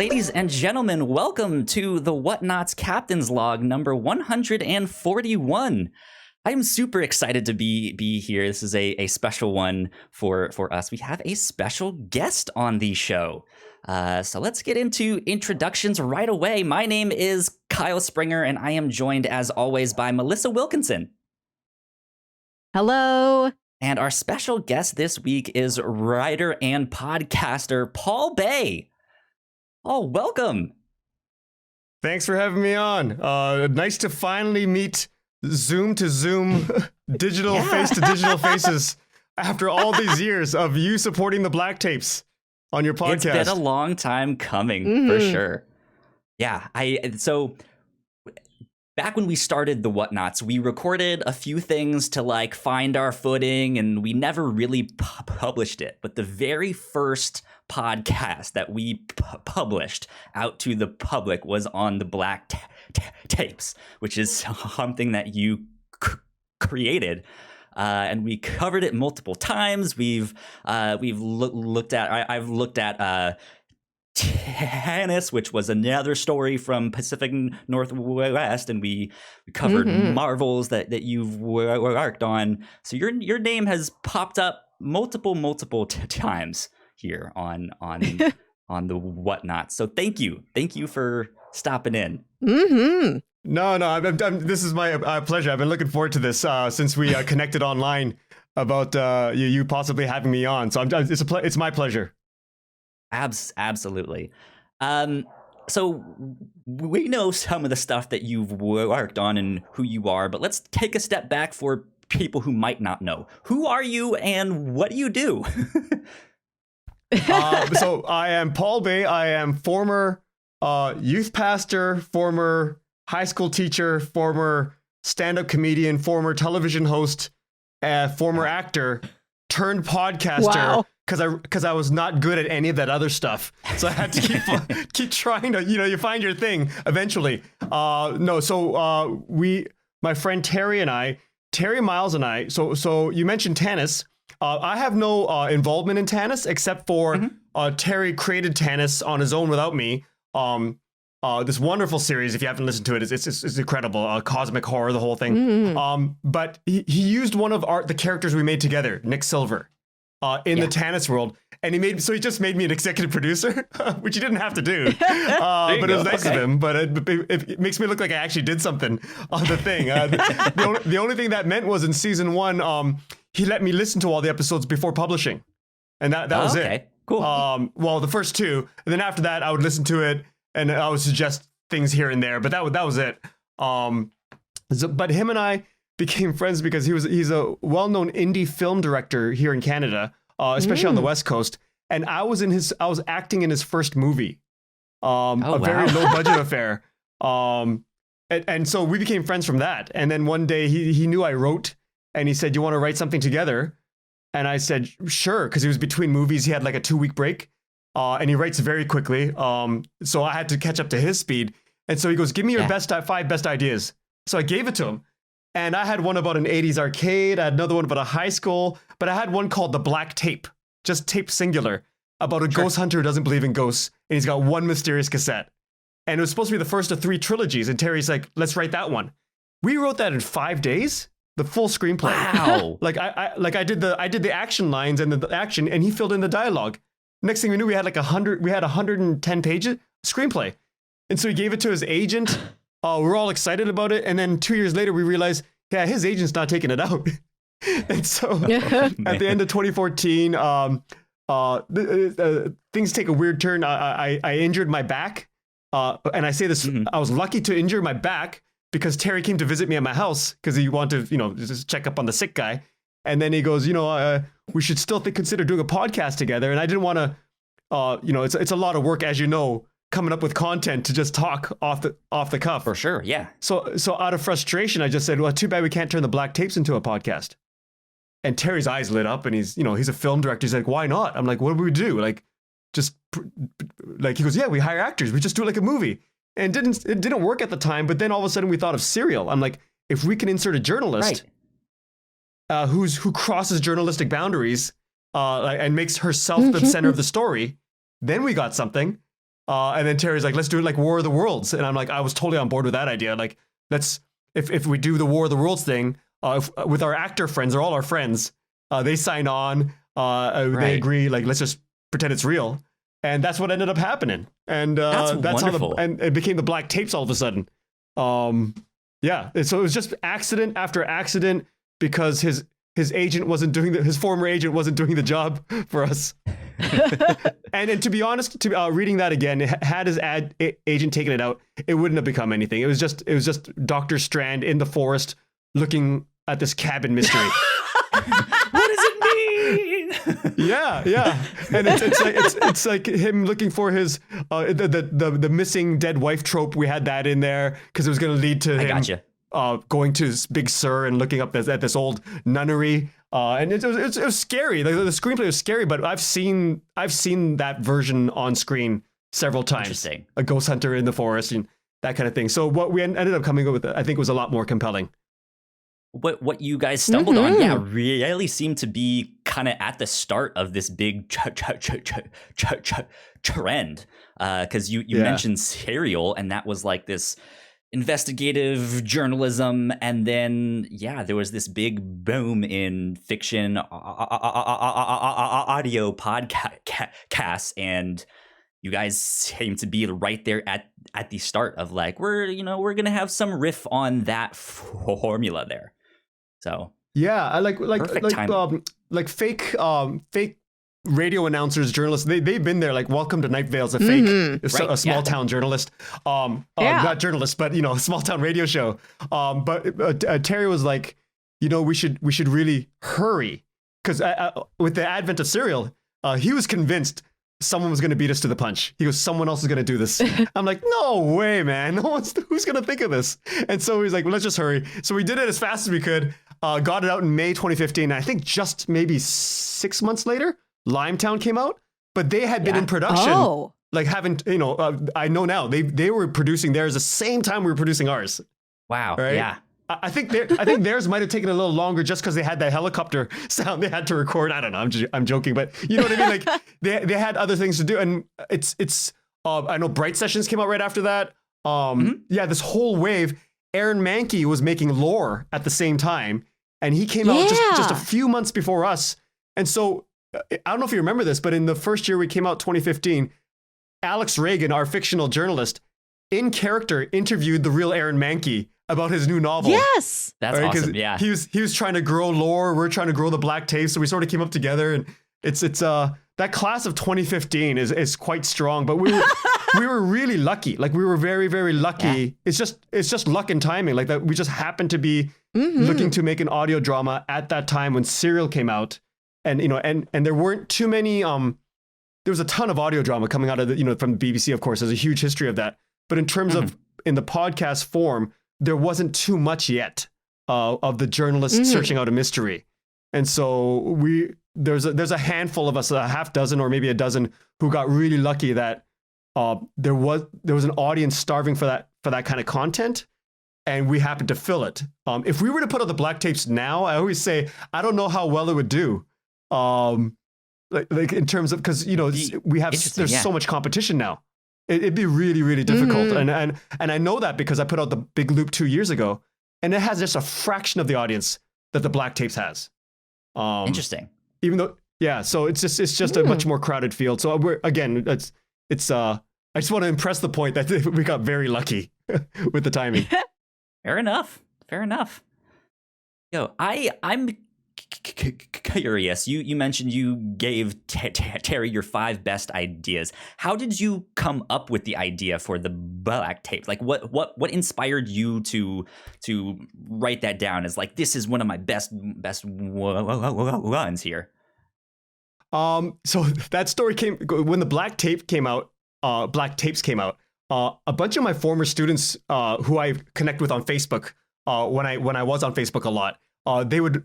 Ladies and gentlemen, welcome to the Whatnots Captain's Log number 141. I'm super excited to be here. This is a special one for us. We have a special guest on the show. So let's get into introductions right away. My name is Kyle Springer, and I am joined, as always, by Melissa Wilkinson. Hello. And our special guest this week is writer and podcaster Paul Bay. Oh, welcome. Thanks for having me on. Nice to finally meet Zoom to Zoom, digital face to digital faces after all these years of you supporting the Black Tapes on your podcast. It's been a long time coming, for sure. Yeah, so back when we started the Whatnots, we recorded a few things to like find our footing, and we never really published it. But the very first podcast that we published out to the public was on the Black Tapes, which is something that you created. And we covered it multiple times. We've looked at. I've looked at tennis, which was another story from Pacific Northwest, and we covered Marvels that you've worked on. So your name has popped up multiple times here on the Whatnot. So thank you for stopping in. No, this is my pleasure. I've been looking forward to this since we connected online about you possibly having me on. So it's my pleasure. Absolutely. So we know some of the stuff that you've worked on and who you are, but let's take a step back for people who might not know. Who are you and what do you do? So I am Paul Bay. I am former youth pastor, former high school teacher, former stand-up comedian, former television host, former actor, turned podcaster. Wow. Because I was not good at any of that other stuff, so I had to keep trying to, you find your thing eventually. My friend Terry Miles and I. So you mentioned tennis. I have no involvement in tennis except for Terry created tennis on his own without me. This wonderful series, if you haven't listened to it, it's incredible. Cosmic horror, the whole thing. But he used one of the characters we made together, Nick Silver. In the tennis world, and he just made me an executive producer, which he didn't have to do, but it was nice of him. But it makes me look like I actually did something on the thing. The only thing that meant was in season 1, he let me listen to all the episodes before publishing, and that was it. Cool. Well, the first 2, and then after that, I would listen to it, and I would suggest things here and there. But that was it. But him and I became friends because he's a well-known indie film director here in Canada, especially on the West Coast. And I was acting in his first movie, very low-budget affair. And so we became friends from that. And then one day he knew I wrote, and he said, "You want to write something together?" And I said, "Sure," because he was between movies. He had like a 2-week break, and he writes very quickly. So I had to catch up to his speed. And so he goes, "Give me your 5 best ideas." So I gave it to him. And I had one about an 80s arcade. I had another one about a high school. But I had one called The Black Tape, just tape singular, about a ghost hunter who doesn't believe in ghosts. And he's got one mysterious cassette. And it was supposed to be the first of 3 trilogies. And Terry's like, "Let's write that one." We wrote that in 5 days, the full screenplay. Wow. I did the action lines and the action, and he filled in the dialogue. Next thing we knew, we had 110 pages screenplay. And so he gave it to his agent. We were all excited about it, and then 2 years later, we realized, his agent's not taking it out. And so, at the end of 2014, things take a weird turn. I injured my back, and I say this: I was lucky to injure my back because Terry came to visit me at my house because he wanted to, just check up on the sick guy. And then he goes, we should still consider doing a podcast together. And I didn't want to, it's a lot of work, as you know, coming up with content to just talk off the cuff. For sure, yeah. So out of frustration, I just said, "Well, too bad we can't turn the Black Tapes into a podcast." And Terry's eyes lit up, and he's a film director. He's like, "Why not?" I'm like, "What do we do? He goes, "Yeah, we hire actors. We just do like a movie." And it didn't work at the time, but then all of a sudden we thought of Serial. I'm like, if we can insert a journalist who crosses journalistic boundaries and makes herself the center of the story, then we got something. And then Terry's like, let's do it like War of the Worlds. And I'm like, I was totally on board with that idea. Like, if we do the War of the Worlds thing with our actor friends, they're all our friends. They sign on. They agree. Like, let's just pretend it's real. And that's what ended up happening. And that's wonderful. and it became the Black Tapes all of a sudden. Yeah. So it was just accident after accident because his agent wasn't doing his former agent wasn't doing the job for us. and to be honest, reading that again, had his agent taken it out, it wouldn't have become anything. It was just Dr. Strand in the forest looking at this cabin mystery. What does it mean? Yeah. And it's like him looking for his the missing dead wife trope. We had that in there because it was going to lead to him going to Big Sur and looking up at this old nunnery. And it was scary. The screenplay was scary, but I've seen that version on screen several times. Interesting. A ghost hunter in the forest and that kind of thing. So what we ended up coming up with, I think, was a lot more compelling. What you guys stumbled on, really seemed to be kind of at the start of this big trend. Because you mentioned Serial, and that was like this investigative journalism, and then there was this big boom in fiction audio podcasts, and you guys seem to be right there at the start of like we're gonna have some riff on that formula there. So I like fake radio announcers, journalists. They've been there. Like Welcome to Night Vale's a fake, a small town journalist. Not journalist, but a small town radio show. But Terry was like, we should really hurry because with the advent of Serial, he was convinced someone was going to beat us to the punch. He goes, someone else is going to do this. I'm like, no way, man. Who's going to think of this? And so he's like, well, let's just hurry. So we did it as fast as we could. Got it out in May 2015. And I think just maybe 6 months later, Limetown came out, but they had been in production. Like I know now they were producing theirs the same time we were producing ours. Wow. Right? Yeah. I think theirs might have taken a little longer just because they had that helicopter sound they had to record. I don't know. I'm joking, but you know what I mean. Like they had other things to do, and it's. I know Bright Sessions came out right after that. This whole wave. Aaron Mahnke was making Lore at the same time, and he came out just a few months before us. And so I don't know if you remember this, but in the first year we came out, 2015, Alex Reagan, our fictional journalist, in character interviewed the real Aaron Mahnke about his new novel. Yes. That's awesome. Yeah. He was trying to grow Lore. We're trying to grow the Black Tapes. So we sort of came up together, and it's that class of 2015 is quite strong, but we were really lucky. Like we were very, very lucky. Yeah. It's just luck and timing. Like that we just happened to be looking to make an audio drama at that time when Serial came out. And and there weren't too many there was a ton of audio drama coming out of the, from the BBC, of course. There's a huge history of that. But in terms of in the podcast form, there wasn't too much yet of the journalists searching out a mystery. And so there's a handful of us, a half dozen or maybe a dozen, who got really lucky that there was an audience starving for that kind of content, and we happened to fill it. If we were to put out the Black Tapes now, I always say I don't know how well it would do. Like in terms of, because there's so much competition now. It'd be really, really difficult. And I know that because I put out the Big Loop 2 years ago, and it has just a fraction of the audience that the Black Tapes has. Interesting. Even though, so it's just a much more crowded field. So it's I just want to impress the point that we got very lucky with the timing. Fair enough. Yo, I'm curious. You mentioned you gave Terry your 5 best ideas. How did you come up with the idea for the Black Tape? Like what inspired you to write that down as like, this is one of my best ones here? So that story came when the Black Tape came out. Black Tapes came out. A bunch of my former students who I connect with on Facebook, when I was on Facebook a lot, they would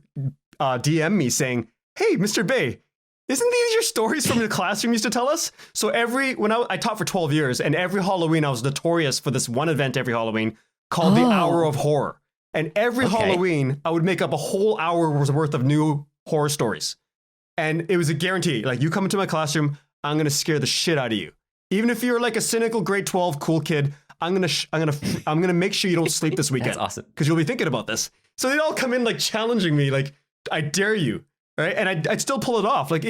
DM me saying, "Hey, Mr. Bay, isn't these your stories from your classroom you used to tell us?" So when I taught for 12 years, and every Halloween I was notorious for this one event every Halloween called the Hour of Horror. And every Halloween I would make up a whole hour's worth of new horror stories. And it was a guarantee. Like, you come into my classroom, I'm going to scare the shit out of you. Even if you're like a cynical grade 12 cool kid, I'm gonna make sure you don't sleep this weekend. That's awesome. Because you'll be thinking about this. So they'd all come in like challenging me, like, I dare you, right? And I'd still pull it off. Like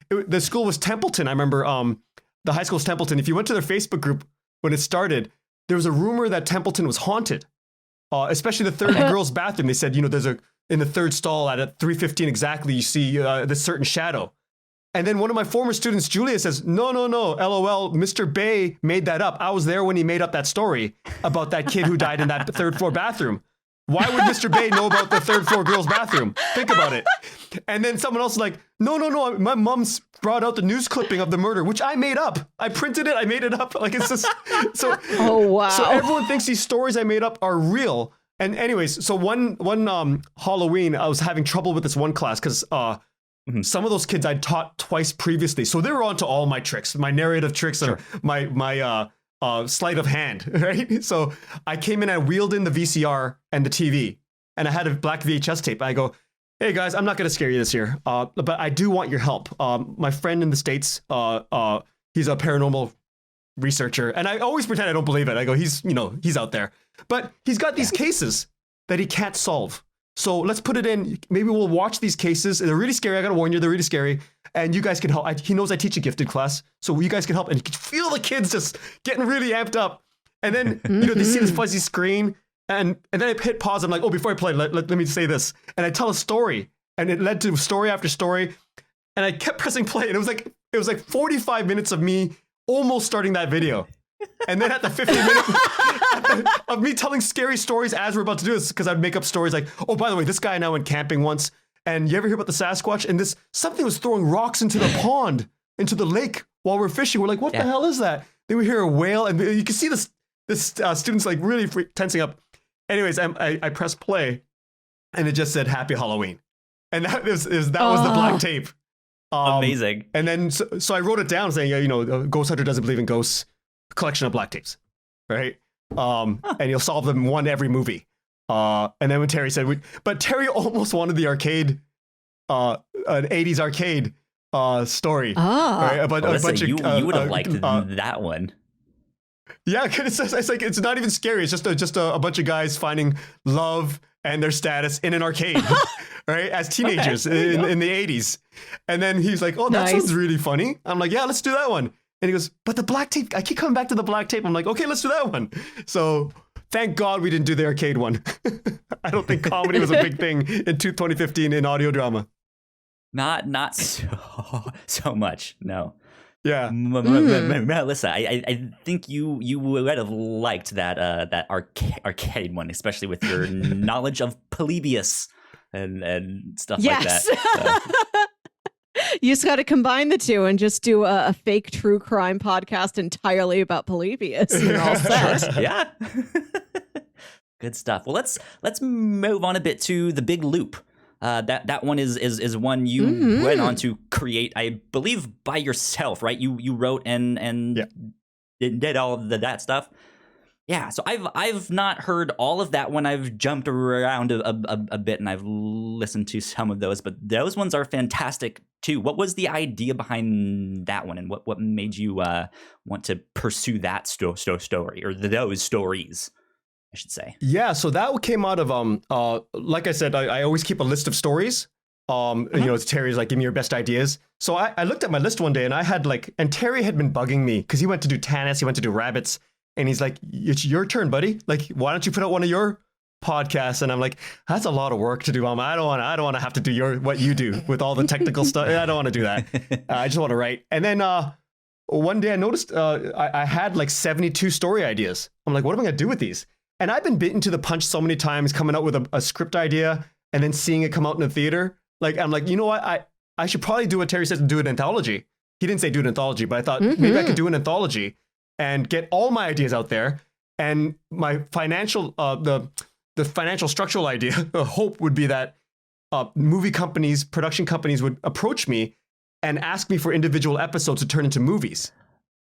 the school was Templeton. I remember the high school was Templeton. If you went to their Facebook group when it started, there was a rumor that Templeton was haunted, especially the third girls' bathroom. They said, there's in the third stall at 3:15 exactly, you see this certain shadow. And then one of my former students, Julia, says, no, LOL, Mr. Bay made that up. I was there when he made up that story about that kid who died in that third floor bathroom. Why would Mr. Bay know about the third floor girls' bathroom? Think about it. And then someone else is like, no, my mom's brought out the news clipping of the murder, which I made up. I printed it, I made it up. Like, it's just, so. Oh, wow. So everyone thinks these stories I made up are real. And anyways, so one Halloween, I was having trouble with this one class because some of those kids I'd taught twice previously. So they were onto all my tricks, my narrative tricks, Sure. and my sleight of hand, right? So I came in and wheeled in the VCR and the TV, and I had a black VHS tape. I go, hey guys, I'm not going to scare you this year, but I do want your help. My friend in the States, he's a paranormal researcher, and I always pretend I don't believe it. I go, he's out there, but he's got these cases that he can't solve. So let's put it in. Maybe we'll watch these cases. They're really scary. I gotta warn you, they're really scary. And you guys can help. He knows I teach a gifted class, so you guys can help. And you can feel the kids just getting really amped up. And then they see this fuzzy screen, and then I hit pause. I'm like, oh, before I play, let me say this. And I tell a story, and it led to story after story. And I kept pressing play, and it was like 45 minutes of me almost starting that video. And then at the 50 minutes of me telling scary stories as we're about to do this, because I'd make up stories like, oh, by the way, this guy and I went camping once, and you ever hear about the Sasquatch? And something was throwing rocks into the pond, into the lake while we're fishing. We're like, what the hell is that? Then we hear a whale, and you can see this students like really tensing up. Anyways, I pressed play, and it just said Happy Halloween, and that was the black tape. Amazing. And then so I wrote it down saying, Ghost Hunter doesn't believe in ghosts. Collection of black tapes, right? And you'll solve them one every movie. And then when Terry said, but Terry almost wanted the arcade, an 80s arcade story. Right? About a bunch you of would have liked that one. Yeah, it's like it's not even scary. It's just a bunch of guys finding love and their status in an arcade, right? As teenagers in the 80s. And then he's like, oh, that sounds really funny. I'm like, yeah, let's do that one. And he goes, but the black tape, I keep coming back to the black tape. I'm like, okay, let's do that one. So thank God we didn't do the arcade one. I don't think comedy was a big thing in 2015 in audio drama. Not so much, no. Yeah. Melissa, I think you would have liked that arcade one, especially with your knowledge of Polybius and stuff like that. So. You just got to combine the two and just do a fake true crime podcast entirely about Polybius. And you're all set. Yeah. Good stuff. Well, let's move on a bit to The Big Loop. That one is one you went on to create, I believe, by yourself, right? You wrote and did all of that stuff. Yeah, so I've not heard all of that one. I've jumped around a bit and I've listened to some of those, but those ones are fantastic too. What was the idea behind that one, and what made you want to pursue that story, or those stories, I should say? Yeah, so that came out of like I said, I always keep a list of stories. Terry's like, give me your best ideas. So I looked at my list one day, and I had and Terry had been bugging me because he went to do Tanis, he went to do rabbits. And he's like, it's your turn, buddy. Like, why don't you put out one of your podcasts? And I'm like, that's a lot of work to do, Mom. I don't want to have to do what you do with all the technical stuff. I don't want to do that. I just want to write. And then one day I noticed I had 72 story ideas. I'm like, what am I going to do with these? And I've been bitten to the punch so many times coming up with a script idea and then seeing it come out in the theater. I'm like, you know what? I should probably do what Terry says and do an anthology. He didn't say do an anthology, but I thought maybe I could do an anthology and get all my ideas out there. And my financial, the financial structural idea, the hope would be that movie companies, production companies would approach me and ask me for individual episodes to turn into movies.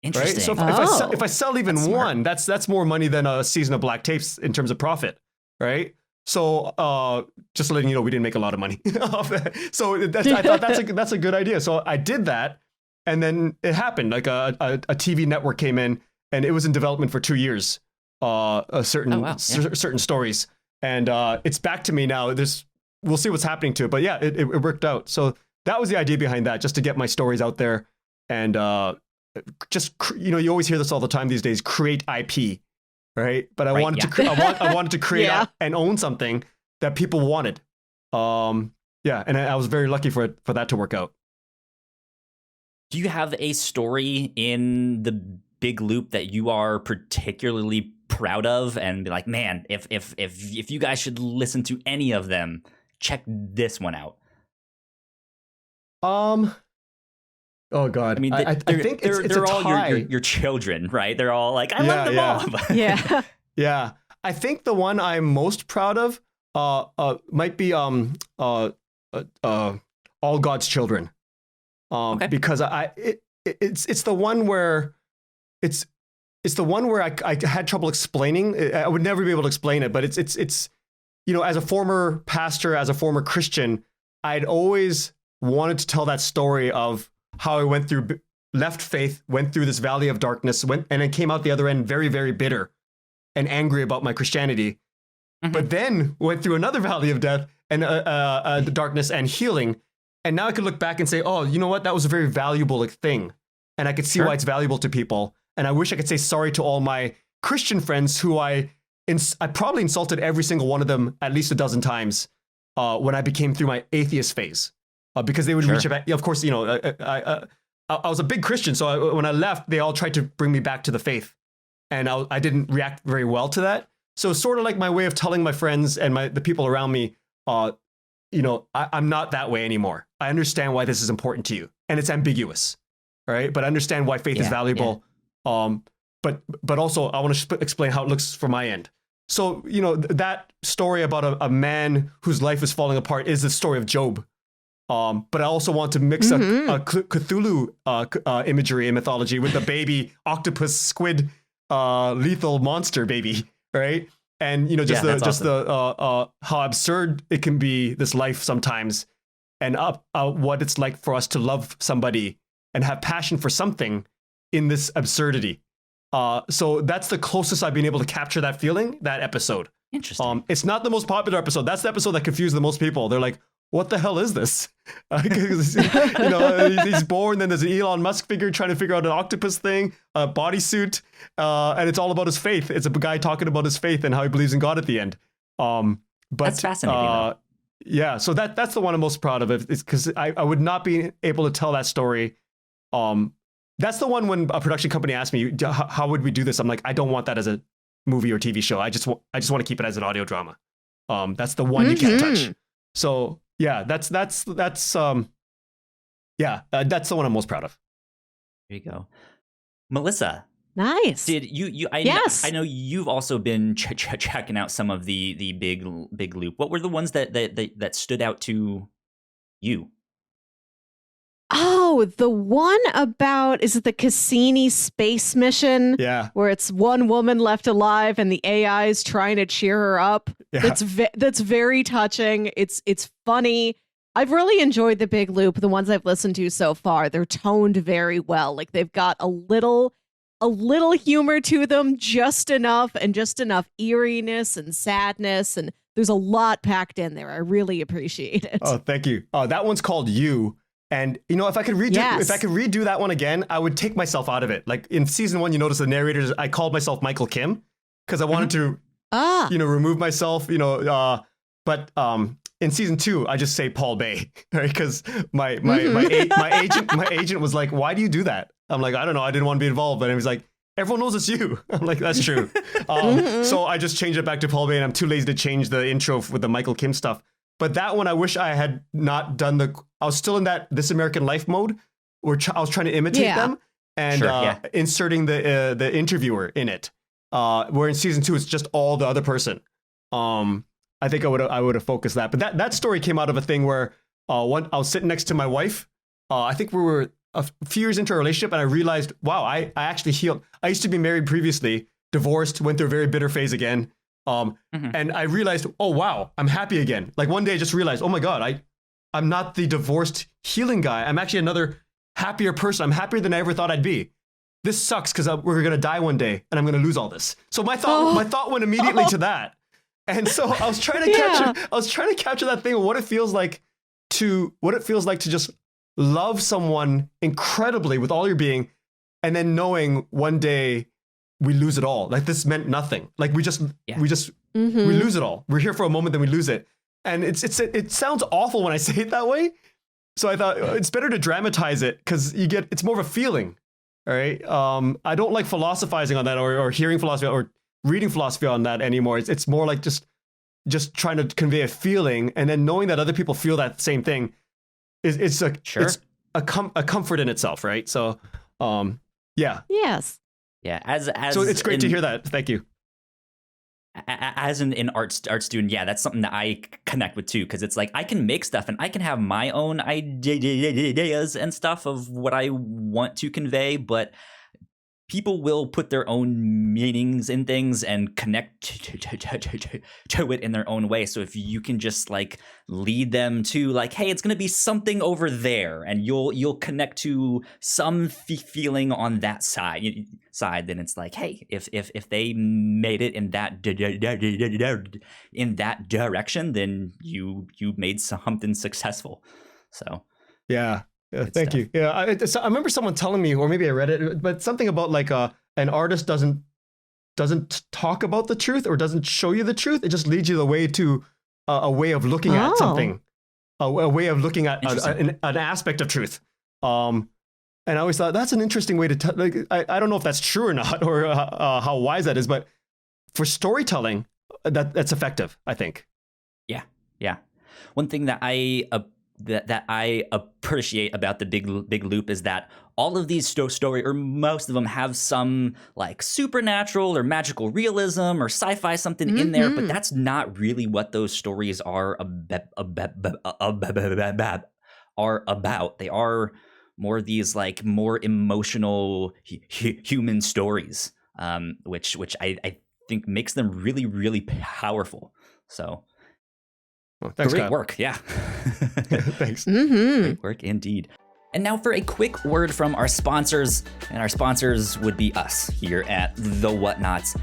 Interesting. Right? So if I sell even one, that's more money than a season of Black Tapes in terms of profit, right? So just letting you know, we didn't make a lot of money off that. So I thought that's a good idea. So I did that. And then it happened. Like a TV network came in, and it was in development for 2 years. Certain stories, and it's back to me now. We'll see what's happening to it, but yeah, it worked out. So that was the idea behind that, just to get my stories out there, and you always hear this all the time these days: create IP, right? But I wanted to create and own something that people wanted. And I was very lucky for that to work out. Do you have a story in the Big Loop that you are particularly proud of, and be like, man, if you guys should listen to any of them, check this one out? Oh God, I mean, I think they're all your children, right? They're all like, I love them all. Yeah. Yeah. I think the one I'm most proud of might be All God's Children. Because it's the one where it's the one where I had trouble explaining. I would never be able to explain it, but it's as a former pastor, as a former Christian, I'd always wanted to tell that story of how I left faith, went through this valley of darkness, and then came out the other end very, very bitter and angry about my Christianity, but then went through another valley of death and darkness and healing. And now I could look back and say, oh, you know what? That was a very valuable thing. And I could see why it's valuable to people. And I wish I could say sorry to all my Christian friends who I probably insulted every single one of them at least a dozen times when I became through my atheist phase. Because they would reach out. Of course, I was a big Christian. So when I left, they all tried to bring me back to the faith. And I didn't react very well to that. So sort of like my way of telling my friends and the people around me, I'm not that way anymore. I understand why this is important to you. And it's ambiguous, right? But I understand why faith is valuable. Yeah. But also I want to explain how it looks from my end. So, that story about a man whose life is falling apart is the story of Job. But I also want to mix a Cthulhu imagery and mythology with the baby octopus squid lethal monster baby, right? And how absurd it can be, this life sometimes, and what it's like for us to love somebody and have passion for something in this absurdity. So that's the closest I've been able to capture that feeling, that episode. Interesting. It's not the most popular episode. That's the episode that confused the most people. They're like, what the hell is this? He's born, then there's an Elon Musk figure trying to figure out an octopus thing, a bodysuit, and it's all about his faith. It's a guy talking about his faith and how he believes in God at the end. But that's fascinating. Yeah, so that's the one I'm most proud of. It's because I would not be able to tell that story. That's the one when a production company asked me, how would we do this? I'm like, I don't want that as a movie or TV show. I just want to keep it as an audio drama. That's the one you can't touch. So yeah, that's the one I'm most proud of. There you go. Melissa. Nice. Did you Yes. I know you've also been checking out some of the big loop. What were the ones that stood out to you? Oh, the one about, is it the Cassini space mission? Yeah. Where it's one woman left alive and the AI is trying to cheer her up. Yeah. That's very touching. It's funny. I've really enjoyed the Big Loop, the ones I've listened to so far. They're toned very well. Like they've got a little humor to them, just enough eeriness and sadness, and there's a lot packed in there. I really appreciate it. Oh, thank you. That one's called You. And if I could redo that one again, I would take myself out of it. Like in season 1, you notice the narrators, I called myself Michael Kim because I wanted to, remove myself. But in season 2, I just say Paul Bay, right? Because my agent was like, "Why do you do that?" I'm like, "I don't know. I didn't want to be involved." But he was like, "Everyone knows it's you." I'm like, "That's true." So I just changed it back to Paul Bay, and I'm too lazy to change the intro with the Michael Kim stuff. But that one, I wish I had not done I was still in that This American Life mode where I was trying to imitate them and inserting the interviewer in it. Where in season 2, it's just all the other person. I think I would have focused that. But that story came out of a thing where I was sitting next to my wife. I think we were a few years into our relationship, and I realized, wow, I actually healed. I used to be married previously, divorced, went through a very bitter phase again. And I realized, oh, wow, I'm happy again. Like one day I just realized, oh my God, I'm not the divorced healing guy. I'm actually another happier person. I'm happier than I ever thought I'd be. This sucks because we're gonna die one day and I'm gonna lose all this. So my thought went immediately to that. And so I was trying to capture that thing of what it feels like to just love someone incredibly with all your being, and then knowing one day we lose it all. Like this meant nothing. Like we lose it all. We're here for a moment, then we lose it. And it sounds awful when I say it that way. So I thought it's better to dramatize it because it's more of a feeling. All right. I don't like philosophizing on that or hearing philosophy or reading philosophy on that anymore. It's more like just trying to convey a feeling, and then knowing that other people feel that same thing it's a comfort in itself, right? So, yeah. Yes. Yeah. As so it's great to hear that. Thank you. As an art student, yeah, that's something that I connect with too, because it's like I can make stuff and I can have my own ideas and stuff of what I want to convey, but people will put their own meanings in things and connect to it in their own way. So if you can just like lead them to like, hey, it's going to be something over there, and you'll connect to some feeling on that side, then it's like, hey, if they made it in that direction, then you made something successful. So yeah. Yeah, thank you. Yeah, I remember someone telling me, or maybe I read it, but something about like an artist doesn't talk about the truth or doesn't show you the truth. It just leads you the way to a way of looking at something, a way of looking at an aspect of truth. And I always thought that's an interesting way to like. I don't know if that's true or not, or how wise that is, but for storytelling, that's effective, I think. Yeah. One thing that that I appreciate about the big loop is that all of these story, or most of them, have some like supernatural or magical realism or sci-fi something in there, but that's not really what those stories are about. They are more these like more emotional human stories, which I think makes them really, really powerful. So. Well, thanks, great Kyle. work, yeah. Thanks. Great work indeed. And now for a quick word from our sponsors, and our sponsors would be us here at The Whatnauts.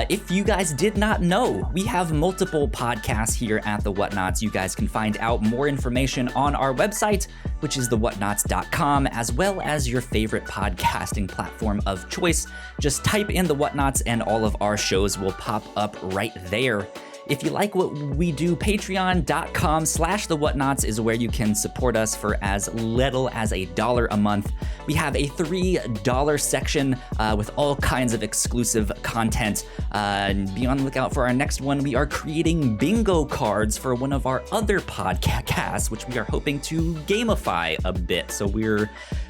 If you guys did not know, we have multiple podcasts here at The Whatnauts. You guys can find out more information on our website, which is thewhatnauts.com, as well as your favorite podcasting platform of choice. Just type in The Whatnauts and all of our shows will pop up right there. If you like what we do, patreon.com/thewhatnauts is where you can support us for as little as $1 a month. We have a $3 section with all kinds of exclusive content. And be on the lookout for our next one. We are creating bingo cards for one of our other podcasts, which we are hoping to gamify a bit. So we're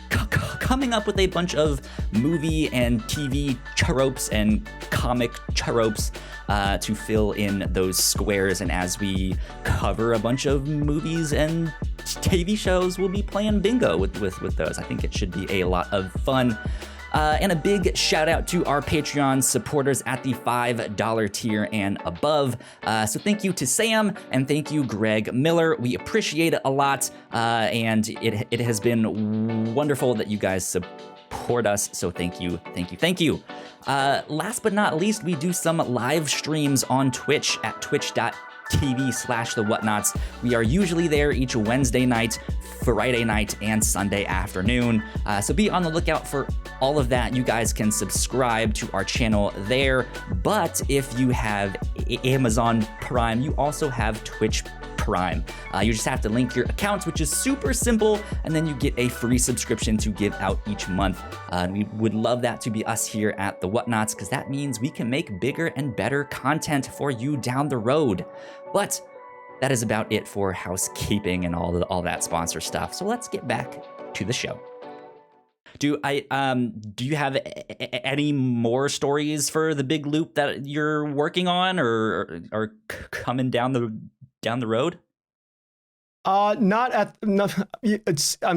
coming up with a bunch of movie and TV tropes and comic tropes to fill in those squares. And as we cover a bunch of movies and TV shows, we'll be playing bingo with those. I think it should be a lot of fun. And a big shout out to our Patreon supporters at the $5 tier and above. So thank you to Sam and thank you, Greg Miller. We appreciate it a lot. And it has been wonderful that you guys support us. So thank you. Last but not least, we do some live streams on Twitch at twitch.tv/thewhatnauts. We are usually there each Wednesday night, Friday night, and Sunday afternoon. So be on the lookout for all of that. You guys can subscribe to our channel there. But if you have Amazon Prime, you also have Twitch Prime. You just have to link your accounts, which is super simple, and then you get a free subscription to give out each month. And we would love that to be us here at The Whatnauts, because that means we can make bigger and better content for you down the road. But that is about it for housekeeping and all that sponsor stuff. So let's get back to the show. Do you have any more stories for the big loop that you're working on or are coming down the road? I'm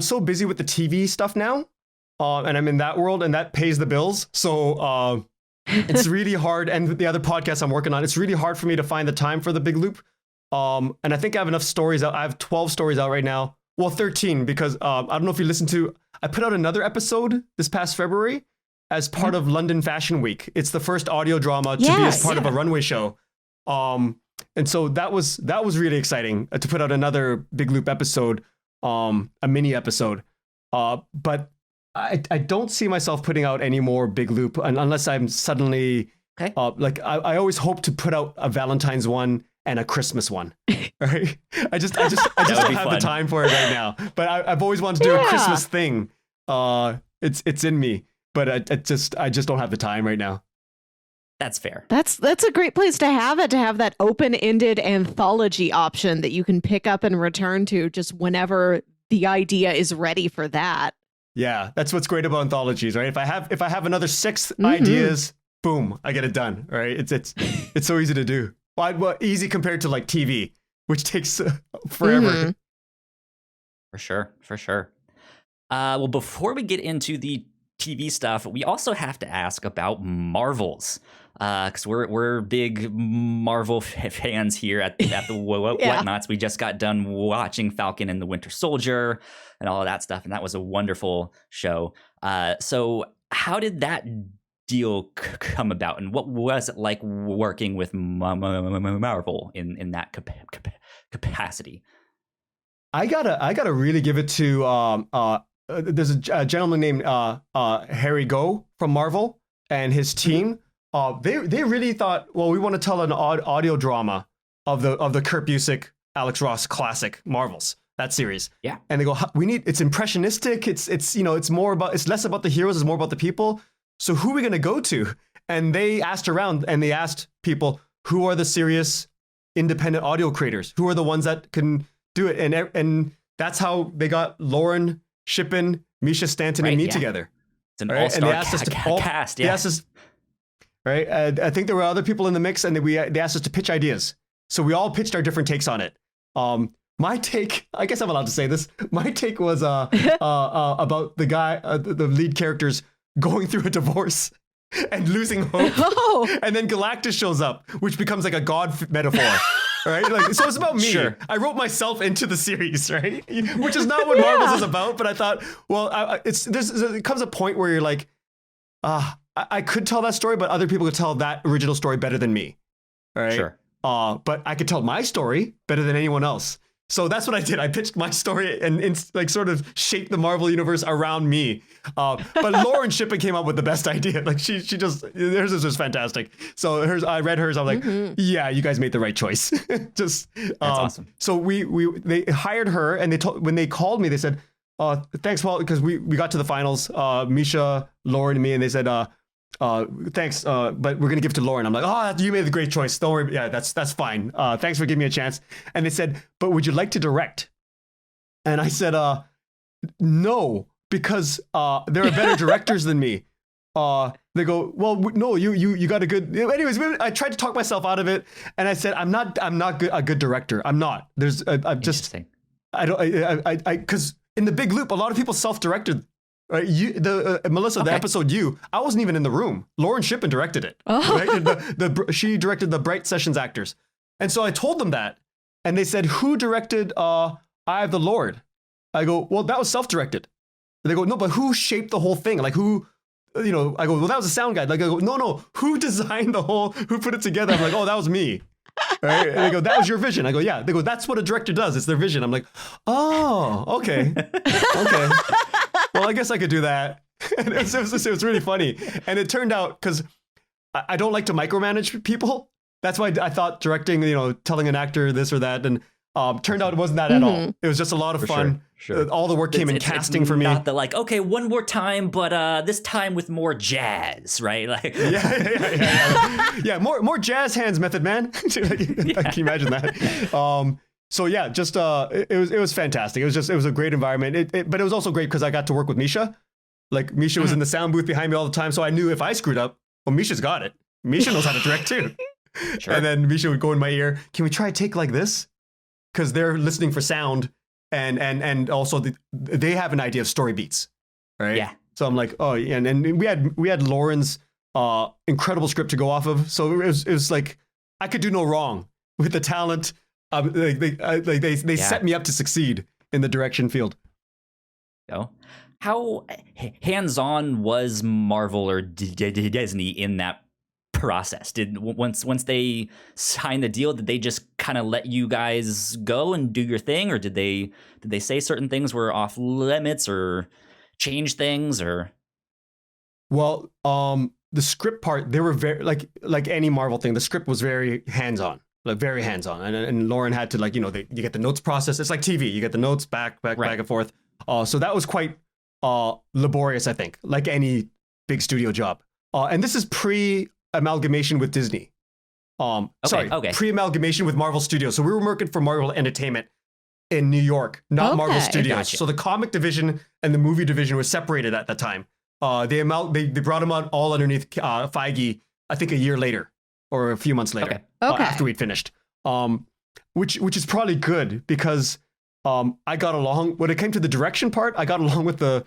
so busy with the TV stuff now, and I'm in that world, and that pays the bills. So it's really hard. And the other podcasts I'm working on, it's really hard for me to find the time for the big loop. And I think I have enough stories out. I have 12 stories out right now. Well, 13 because I don't know if you listened to. I put out another episode this past February as part of London Fashion Week. It's the first audio drama to be as part of a runway show. And so that was really exciting to put out another Big Loop episode, a mini episode. But I don't see myself putting out any more Big Loop unless I'm suddenly like I always hope to put out a Valentine's one and a Christmas one. Right? I just don't have the time for it right now. But I've always wanted to do a Christmas thing. It's in me, but I just don't have the time right now. That's fair. That's a great place to have it, to have that open-ended anthology option that you can pick up and return to just whenever the idea is ready for that. Yeah, that's what's great about anthologies, right? If I have another 6 ideas, boom, I get it done, right? It's so easy to do. Well, easy compared to like TV, which takes forever. For sure. Well, before we get into the TV stuff, we also have to ask about Marvels. Because we're big Marvel fans here at the Whatnots. We just got done watching Falcon and the Winter Soldier and all of that stuff, and that was a wonderful show. So how did that deal come about, and what was it like working with Marvel in that capacity? I gotta really give it to there's a gentleman named Harry Go from Marvel and his team. They really thought, well, we want to tell an audio drama of the Kurt Busiek, Alex Ross classic Marvels, that series. Yeah. And they go, it's impressionistic. It's less about the heroes, it's more about the people. So who are we going to go to? And they asked around and they asked people, who are the serious independent audio creators? Who are the ones that can do it? And that's how they got Lauren Shippen, Misha Stanton, and me together. It's an all-star cast. They asked us, right? I think there were other people in the mix, and they asked us to pitch ideas. So we all pitched our different takes on it. My take, I guess I'm allowed to say this. My take was about the guy, the lead characters going through a divorce and losing hope. Oh. And then Galactus shows up, which becomes like a god metaphor. Right? Like, so it's about me. Sure. I wrote myself into the series, right? Which is not what Marvels is about, but I thought, well, it comes a point where you're like, I could tell that story, but other people could tell that original story better than me. All right. Sure. But I could tell my story better than anyone else. So that's what I did. I pitched my story and like sort of shaped the Marvel universe around me. But Lauren Shippen came up with the best idea. Like she just, hers is just fantastic. So I read hers. I was like, yeah, you guys made the right choice. That's awesome. So they hired her, and when they called me, they said, thanks, Paul, because we got to the finals. Misha, Lauren, and me, and they said, thanks, but we're gonna give it to Lauren. I'm like, you made the great choice. Don't worry. Yeah, that's fine. Thanks for giving me a chance. And they said, but would you like to direct? And I said, no, because there are better directors than me. They go, well, no, you got a good. Anyways, I tried to talk myself out of it, and I said, I'm not a good director. I'm not. I'm just. I don't. I because in the Big Loop, a lot of people self-directed. Right, Melissa, the episode I wasn't even in the room. Lauren Shippen directed it. Right? She directed the Bright Sessions actors. And so I told them that. And they said, who directed Eye of the Lord? I go, well, that was self-directed. They go, no, but who shaped the whole thing? Like who, I go, well, that was a sound guy. Like I go, no, who designed who put it together? I'm like, oh, that was me. Right? And they go, that was your vision. I go, yeah. They go, that's what a director does. It's their vision. I'm like, oh, okay. Okay. Well, I guess I could do that. And it was really funny. And it turned out, because I don't like to micromanage people. That's why I thought directing, telling an actor this or that. And turned out it wasn't that at all. It was just a lot of fun. Sure. All the work came in casting for me. Not the like, okay, one more time, but this time with more jazz, right? Like, yeah. More jazz hands, Method Man. Can you imagine that? So yeah, just it was fantastic. It was a great environment. But it was also great because I got to work with Misha. Like Misha was in the sound booth behind me all the time, so I knew if I screwed up, well, Misha's got it. Misha knows how to direct too. Sure. And then Misha would go in my ear. Can we try a take like this? Because they're listening for sound, and also they have an idea of story beats, right? Yeah. So I'm like, oh, yeah, and we had Lauren's incredible script to go off of. So it was like I could do no wrong with the talent. They set me up to succeed in the direction field. Go. How hands-on was Marvel or Disney in that process? Did once they signed the deal, did they just kind of let you guys go and do your thing, or did they say certain things were off limits or change things or? Well, the script part, they were very like any Marvel thing. The script was very hands-on, like very hands-on, and Lauren had to like you get the notes process. It's like TV, you get the notes back and forth. So that was quite laborious, I think, like any big studio job. And this is pre-amalgamation with Disney. Pre-amalgamation with Marvel Studios. So we were working for Marvel Entertainment in New York, not Marvel Studios. Gotcha. So the comic division and the movie division was separated at that time. They brought them out all underneath Feige, I think a year later or a few months later, after we'd finished. Which is probably good because I got along when it came to the direction part. I got along with the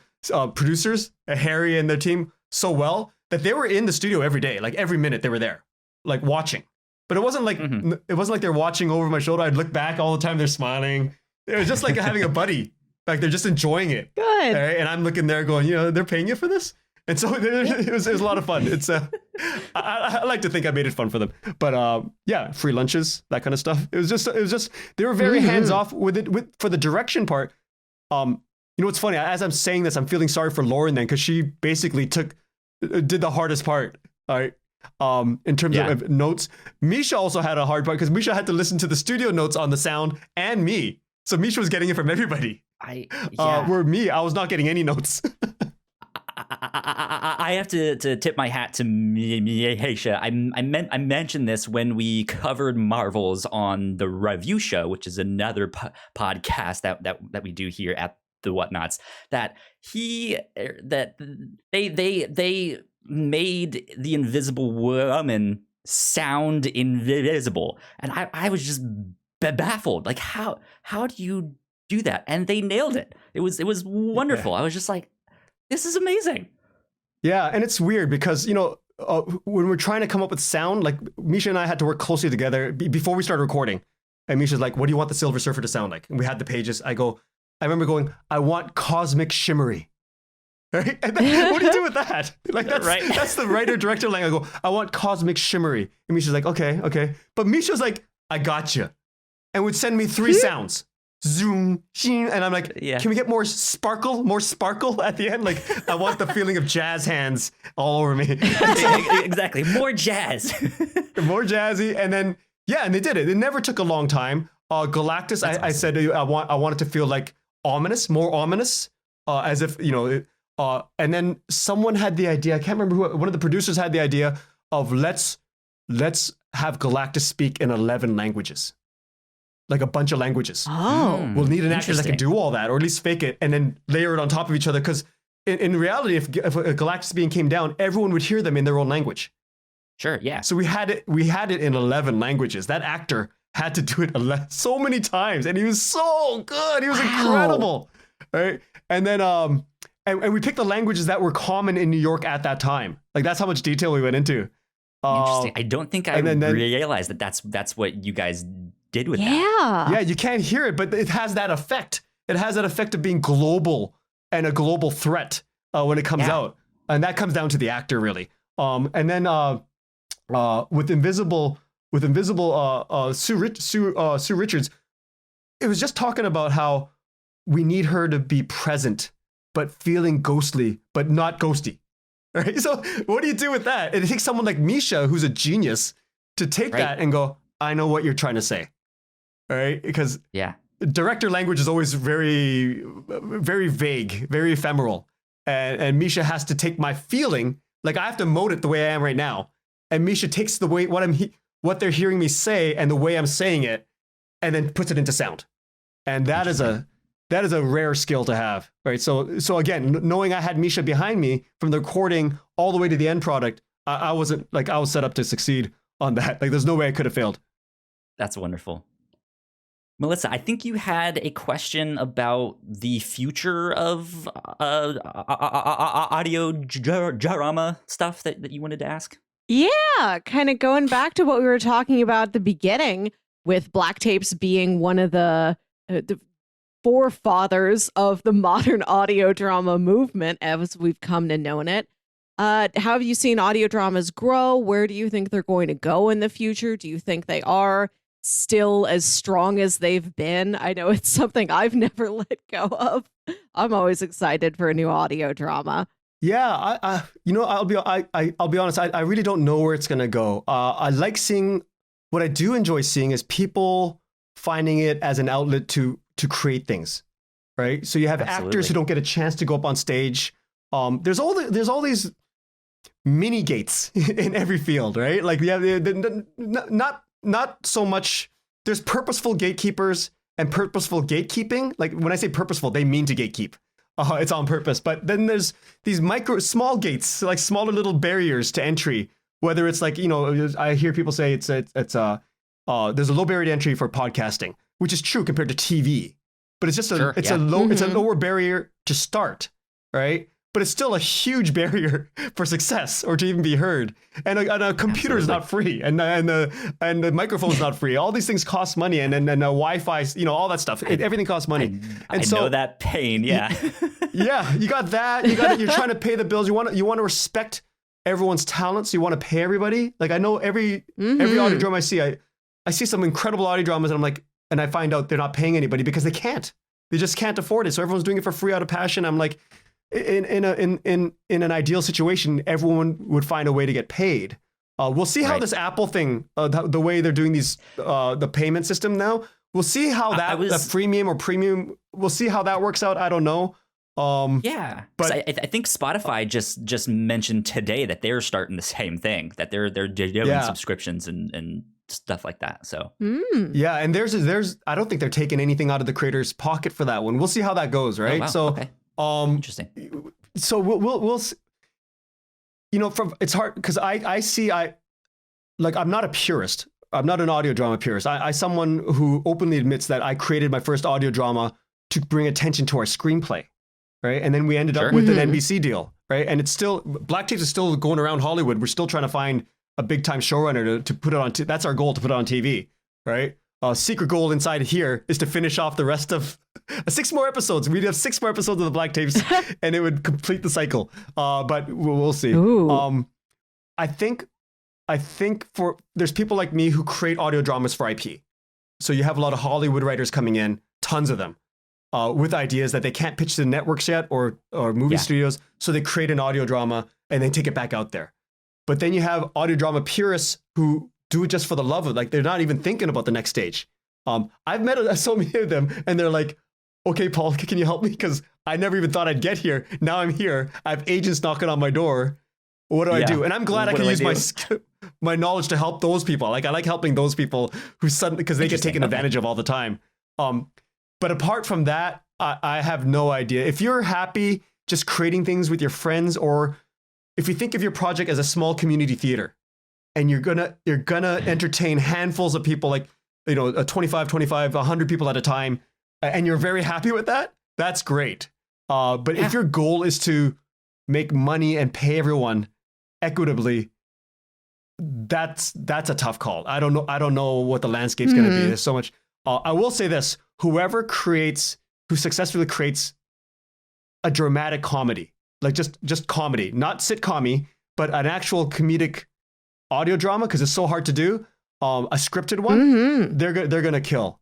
producers, Harry and their team, so well that they were in the studio every day, like every minute they were there, like watching. But it wasn't like they're watching over my shoulder. I'd look back all the time. They're smiling. It was just like having a buddy. Like they're just enjoying it. Good. Right? And I'm looking there going, they're paying you for this. And so it was a lot of fun. It's I like to think I made it fun for them. But free lunches, that kind of stuff. It was just they were very hands off with it for the direction part. What's funny, as I'm saying this, I'm feeling sorry for Lauren then because she basically did the hardest part. All right. In terms of notes. Misha also had a hard part because Misha had to listen to the studio notes on the sound and me. So Misha was getting it from everybody. Where me, I was not getting any notes. I have to tip my hat to Misha. I mentioned this when we covered Marvels on the Review Show, which is another podcast that we do here at the Whatnots. That they made the Invisible Woman sound invisible, and I was just baffled. Like how do you do that? And they nailed it. It was wonderful. I was just like, this is amazing. Yeah, and it's weird because when we're trying to come up with sound, like Misha and I had to work closely together before we started recording. And Misha's like, "What do you want the Silver Surfer to sound like?" And we had the pages. I remember going, "I want cosmic shimmery." Right? And then, what do you do with that? Like that's the writer director line. I go, "I want cosmic shimmery," and Misha's like, "Okay." But Misha's like, "I gotcha," and would send me 3 sounds. Zoom, and I'm like, Can we get more sparkle at the end? Like, I want the feeling of jazz hands all over me. Exactly, more jazz, more jazzy, and then and they did it. It never took a long time. Galactus, I said I want it to feel like ominous, more ominous, as if and then someone had the idea. I can't remember who. One of the producers had the idea of let's have Galactus speak in 11 languages. Like a bunch of languages. We'll need an actor that can do all that, or at least fake it, and then layer it on top of each other. Because in reality, if a Galactus being came down, everyone would hear them in their own language. Sure, yeah. So we had it in 11 languages. That actor had to do it so many times, and he was so good. He was incredible, right? And then and we picked the languages that were common in New York at that time. Like that's how much detail we went into. Interesting. I don't think I realized that that's what you guys did with that. Yeah, you can't hear it, but it has that effect. It has that effect of being global and a global threat when it comes out. And that comes down to the actor, really. And then with Invisible Sue Richards, it was just talking about how we need her to be present, but feeling ghostly, but not ghosty. Right? So what do you do with that? It takes someone like Misha, who's a genius, to take that and go, I know what you're trying to say. All right, because director language is always very, very vague, very ephemeral, and Misha has to take my feeling, like I have to mode it the way I am right now, and Misha takes the way what they're hearing me say and the way I'm saying it, and then puts it into sound, and that is a rare skill to have, right? So again, knowing I had Misha behind me from the recording all the way to the end product, I was set up to succeed on that. Like there's no way I could have failed. That's wonderful. Melissa, I think you had a question about the future of audio drama stuff that you wanted to ask. Yeah, kind of going back to what we were talking about at the beginning with Black Tapes being one of the forefathers of the modern audio drama movement, as we've come to know it. How have you seen audio dramas grow? Where do you think they're going to go in the future? Do you think they are still as strong as they've been? I know it's something I've never let go of. I'm always excited for a new audio drama. Yeah, I'll be honest. I really don't know where it's gonna go. I like seeing. What I do enjoy seeing is people finding it as an outlet to create things, right? So you have actors who don't get a chance to go up on stage. There's all these mini gates in every field, right? Like not so much. There's purposeful gatekeepers and purposeful gatekeeping. Like when I say purposeful, they mean to gatekeep. It's on purpose. But then there's these small gates, like smaller little barriers to entry. Whether it's like, I hear people say there's a low barrier to entry for podcasting, which is true compared to TV. But it's just it's a lower barrier to start, right? But it's still a huge barrier for success or to even be heard. And a computer is not free, and the microphone is not free. All these things cost money, and Wi-Fi, all that stuff. Everything costs money. I know that pain. Yeah, yeah. You got that. You're trying to pay the bills. You want to respect everyone's talents. You want to pay everybody. Like I know every audio drama I see some incredible audio dramas, and I find out they're not paying anybody because they can't. They just can't afford it. So everyone's doing it for free out of passion. I'm like, in an ideal situation, everyone would find a way to get paid. We'll see how this Apple thing, the way they're doing these, the payment system now. We'll see how that the freemium or premium. We'll see how that works out. I don't know. But I think Spotify just mentioned today that they're starting the same thing. That they're doing subscriptions and stuff like that. So yeah, and there's I don't think they're taking anything out of the creator's pocket for that one. We'll see how that goes, right? Oh, wow. So. Okay. Interesting. So we'll it's hard because I'm not a purist. I'm not an audio drama purist. I someone who openly admits that I created my first audio drama to bring attention to our screenplay, right? And then we ended up with an NBC deal, right? And it's still Black Tapes is still going around Hollywood. We're still trying to find a big time showrunner to put it on. That's our goal, to put it on TV, right? Secret goal inside here is to finish off the rest of 6 more episodes. We'd have 6 more episodes of the Black Tapes, and it would complete the cycle. But we'll see. I think there's people like me who create audio dramas for IP. So you have a lot of Hollywood writers coming in, tons of them, with ideas that they can't pitch to the networks yet or movie studios. So they create an audio drama and they take it back out there. But then you have audio drama purists who do it just for the love of it. Like they're not even thinking about the next stage. I've met so many of them and they're like, okay, Paul, can you help me? Because I never even thought I'd get here. Now I'm here. I have agents knocking on my door. What do I do? And I'm glad I can use my knowledge to help those people. Like I like helping those people who suddenly, because they get taken advantage of all the time. But apart from that, I have no idea. If you're happy just creating things with your friends, or if you think of your project as a small community theater, and you're gonna entertain handfuls of people, like 25, 100 people at a time, and you're very happy with that, that's great. But if your goal is to make money and pay everyone equitably, that's a tough call. I don't know what the landscape's gonna be. There's so much. I will say this: who successfully creates a dramatic comedy, like just comedy, not sitcom-y, but an actual comedic audio drama, because it's so hard to do, a scripted one, they're gonna kill,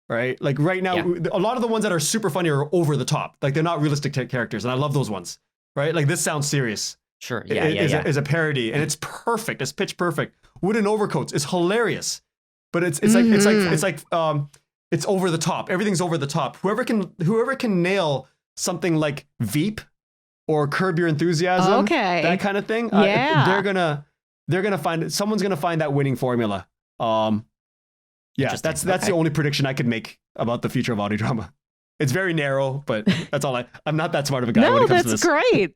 right? Like right now, a lot of the ones that are super funny are over the top, like they're not realistic characters, and I love those ones, right? Like This Sounds Serious, is a parody, and it's perfect. It's pitch perfect. Wooden Overcoats is hilarious, but it's over the top. Everything's over the top. Whoever can nail something like Veep or Curb Your Enthusiasm, that kind of thing, they're gonna find it. Someone's gonna find that winning formula. That's the only prediction I could make about the future of audio drama. It's very narrow, but that's all. I'm not that smart of a guy when it comes to this. No, that's great.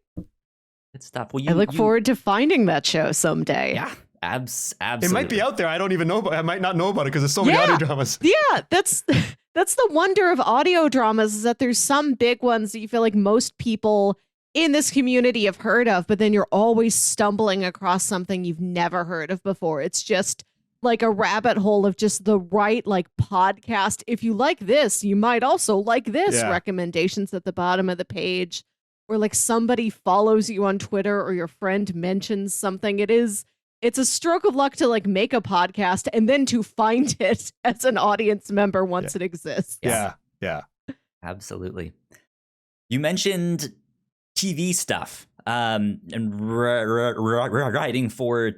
Good stuff. Well, I look forward to finding that show someday. Yeah, absolutely. It might be out there. I don't even know. I might not know about it because there's so many audio dramas. Yeah, that's the wonder of audio dramas, is that there's some big ones that you feel like most people in this community have heard of, but then you're always stumbling across something you've never heard of before. It's just like a rabbit hole of just the right like podcast. If you like this, you might also like this recommendations at the bottom of the page, or like somebody follows you on Twitter or your friend mentions something. It's a stroke of luck to like make a podcast and then to find it as an audience member once it exists. Yeah. Absolutely. You mentioned TV stuff and writing for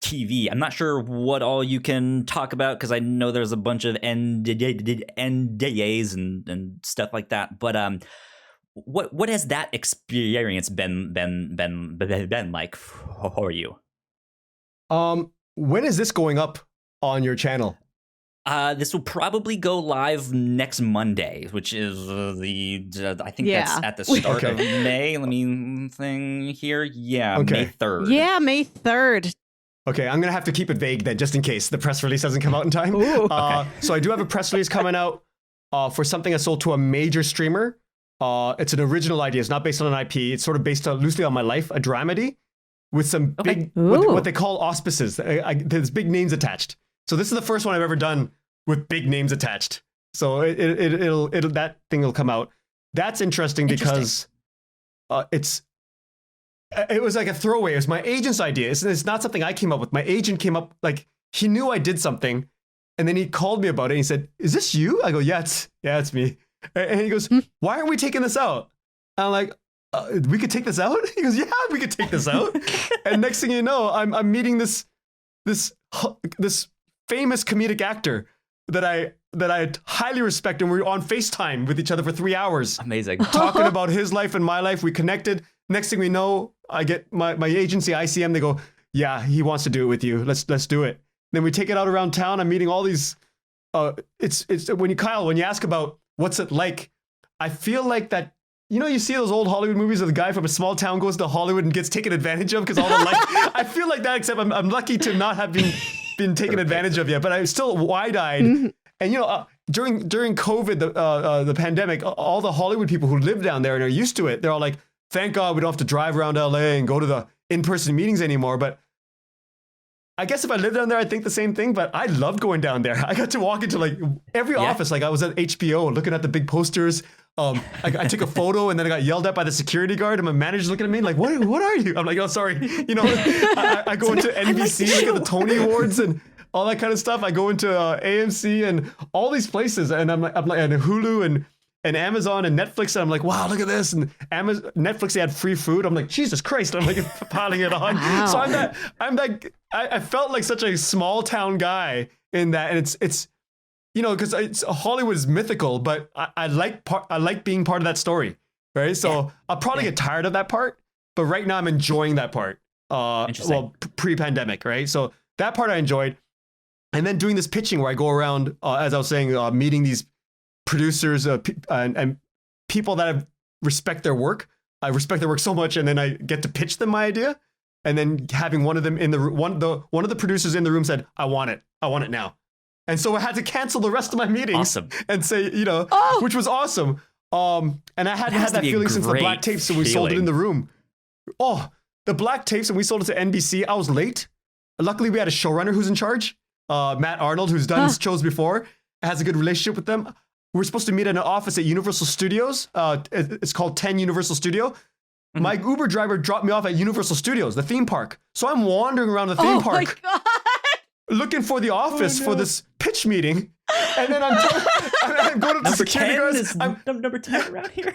TV. I'm not sure what all you can talk about because I know there's a bunch of NDAs and stuff like that. But what has that experience been like for you? When is this going up on your channel? This will probably go live next Monday, which is I think that's at the start of May. Let me think here. Yeah, May 3rd. Yeah, May 3rd. Okay, I'm gonna have to keep it vague then, just in case the press release doesn't come out in time. So I do have a press release coming out for something I sold to a major streamer. It's an original idea. It's not based on an IP. It's sort of based loosely on my life, a dramedy with some big what they call auspices. There's big names attached. So this is the first one I've ever done with big names attached. So it'll that thing will come out. That's interesting because it was like a throwaway. It was my agent's idea. It's not something I came up with. My agent came up, like, he knew I did something, and then he called me about it. And he said, "Is this you?" I go, "Yeah, it's me." And he goes, "Why aren't we taking this out?" And I'm like, "We could take this out?" He goes, "Yeah, we could take this out." And next thing you know, I'm meeting this famous comedic actor that I highly respect, and we're on FaceTime with each other for 3 hours. Amazing. Talking about his life and my life. We connected. Next thing we know, I get my agency, ICM, they go, "Yeah, he wants to do it with you. Let's do it." Then we take it out around town. I'm meeting all these, it's when you ask about what's it like, I feel like that, you see those old Hollywood movies where the guy from a small town goes to Hollywood and gets taken advantage of because all the I feel like that, except I'm lucky to not have been taken advantage of yet, but I'm still wide-eyed. And during COVID, the pandemic, all the Hollywood people who live down there and are used to it, they're all like, "Thank God we don't have to drive around LA and go to the in-person meetings anymore." But I guess if I lived down there, I'd think the same thing, but I loved going down there. I got to walk into like every office. Like I was at HBO looking at the big posters. I took a photo and then I got yelled at by the security guard, and my manager's looking at me like, what are you? I'm like, "Oh, sorry." I go into NBC, look at the Tony Awards and all that kind of stuff. I go into AMC and all these places, and I'm like, and Hulu and Amazon and Netflix, and I'm like, "Wow, look at this." And Netflix, they had free food. I'm like, "Jesus Christ." I'm like piling it on. Wow. So I felt like such a small town guy in that. And it's because Hollywood is mythical, but I like being part of that story. Right. So I'll probably get tired of that part, but right now I'm enjoying that part. Pre-pandemic. Right. So that part I enjoyed. And then doing this pitching where I go around, as I was saying, meeting these producers and people that respect their work. I respect their work so much, and then I get to pitch them my idea, and then having one of them in the one of the producers in the room said, I want it now," and so I had to cancel the rest of my meetings and say, which was awesome. And I hadn't had that feeling since the black tapes, so we sold it in the room. The black tapes, and we sold it to NBC. I was late. Luckily, we had a showrunner who's in charge, Matt Arnold, who's done shows before, has a good relationship with them. We're supposed to meet in an office at Universal Studios. It's called 10 Universal Studio. My Uber driver dropped me off at Universal Studios, the theme park. So I'm wandering around the theme park looking for the office for this pitch meeting. And then I'm going up to security guards. Number 10 around here.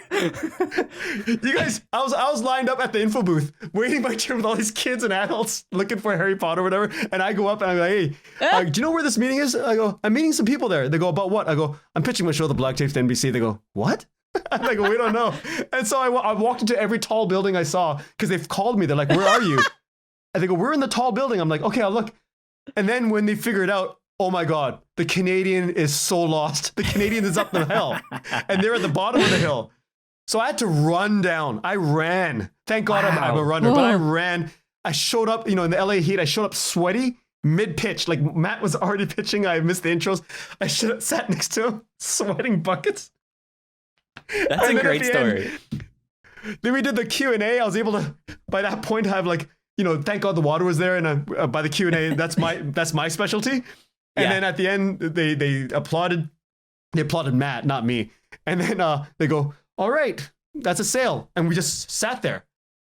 You guys, I was lined up at the info booth, waiting my turn with all these kids and adults looking for Harry Potter or whatever. And I go up and I'm like, "Hey, do you know where this meeting is?" I go, "I'm meeting some people there." They go, "About what?" I go, "I'm pitching my show, The Black Tapes, to NBC." They go, "What?" I go, "We don't know." And so I walked into every tall building I saw because they've called me. They're like, "Where are you?" And they go, "We're in the tall building." I'm like, "Okay, I'll look." And then when they figure it out, oh my God, the Canadian is so lost. The Canadian is up the hill and they're at the bottom of the hill. So I had to run down. I ran. Thank God I'm a runner, but I ran. I showed up, in the LA heat, I showed up sweaty mid-pitch. Like Matt was already pitching. I missed the intros. I should have sat next to him, sweating buckets. That's a great story. Then we did the Q&A. I was able to, by that point, have like thank God the water was there, and by the Q&A, that's my specialty. And then at the end, they applauded. They applauded Matt, not me. And then they go, "All right, that's a sale," and we just sat there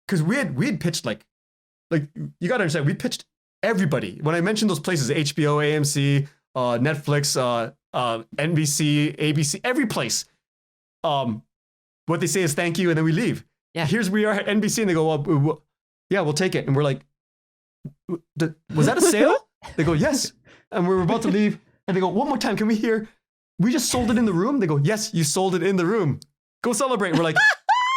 because we had pitched like you got to understand, we pitched everybody. When I mentioned those places, HBO, AMC, Netflix, NBC, ABC, every place. What they say is thank you, and then we leave. Yeah. Here's we are at NBC, and they go, well, yeah, we'll take it. And we're like, was that a sale? They go, yes. And we're about to leave, and they go, one more time, can we hear? We just sold it in the room. They go, yes, you sold it in the room. Go celebrate. We're like,